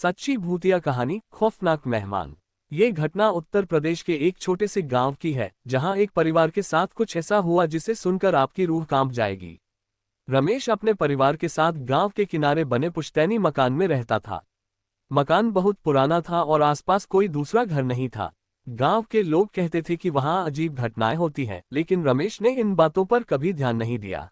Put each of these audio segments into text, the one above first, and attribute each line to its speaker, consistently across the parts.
Speaker 1: सच्ची भूतिया कहानी खौफनाक मेहमान। ये घटना उत्तर प्रदेश के एक छोटे से गांव की है, जहां एक परिवार के साथ कुछ ऐसा हुआ जिसे सुनकर आपकी रूह कांप जाएगी। रमेश अपने परिवार के साथ गांव के किनारे बने पुश्तैनी मकान में रहता था। मकान बहुत पुराना था और आसपास कोई दूसरा घर नहीं था। गांव के लोग कहते थे कि वहां अजीब घटनाएं होती हैं, लेकिन रमेश ने इन बातों पर कभी ध्यान नहीं दिया।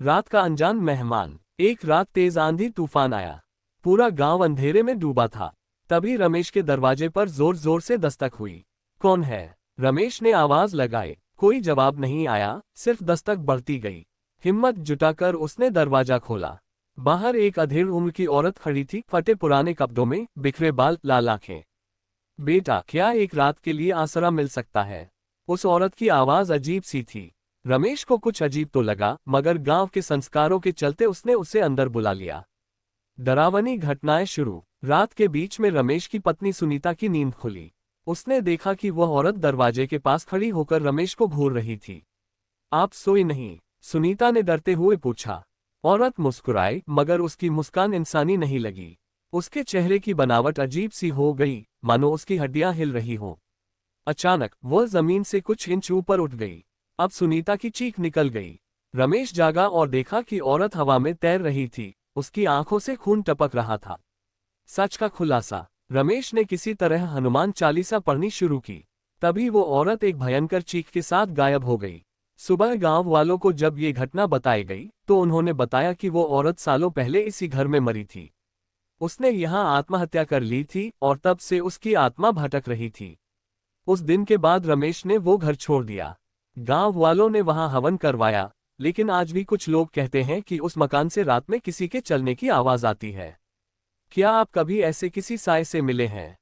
Speaker 1: रात का अनजान मेहमान। एक रात तेज आंधी तूफान आया। पूरा गांव अंधेरे में डूबा था। तभी रमेश के दरवाजे पर जोर जोर से दस्तक हुई। कौन है? रमेश ने आवाज लगाई। कोई जवाब नहीं आया, सिर्फ दस्तक बढ़ती गई। हिम्मत जुटाकर उसने दरवाजा खोला। बाहर एक अधेड़ उम्र की औरत खड़ी थी, फटे पुराने कपड़ों में, बिखरे बाल, लाल आंखें। बेटा, क्या एक रात के लिए आसरा मिल सकता है? उस औरत की आवाज अजीब सी थी। रमेश को कुछ अजीब तो लगा, मगर गांव के संस्कारों के चलते उसने उसे अंदर बुला लिया। डरावनी घटनाएं शुरू। रात के बीच में रमेश की पत्नी सुनीता की नींद खुली। उसने देखा कि वह औरत दरवाजे के पास खड़ी होकर रमेश को घूर रही थी। आप सोई नहीं? सुनीता ने डरते हुए पूछा। औरत मुस्कुराई, मगर उसकी मुस्कान इंसानी नहीं लगी। उसके चेहरे की बनावट अजीब सी हो गई, मानो उसकी हड्डियां हिल रही हों। अचानक वह जमीन से कुछ इंच ऊपर उठ गई। अब सुनीता की चीख निकल गई। रमेश जागा और देखा कि औरत हवा में तैर रही थी। उसकी आंखों से खून टपक रहा था। सच का खुलासा। रमेश ने किसी तरह हनुमान चालीसा पढ़नी शुरू की। तभी वो औरत एक भयंकर चीख के साथ गायब हो गई। सुबह गांव वालों को जब ये घटना बताई गई, तो उन्होंने बताया कि वो औरत सालों पहले इसी घर में मरी थी। उसने यहाँ आत्महत्या कर ली थी और तब से उसकी आत्मा भटक रही थी। उस दिन के बाद रमेश ने वो घर छोड़ दिया। गांव वालों ने वहां हवन करवाया, लेकिन आज भी कुछ लोग कहते हैं कि उस मकान से रात में किसी के चलने की आवाज आती है। क्या आप कभी ऐसे किसी साए से मिले हैं?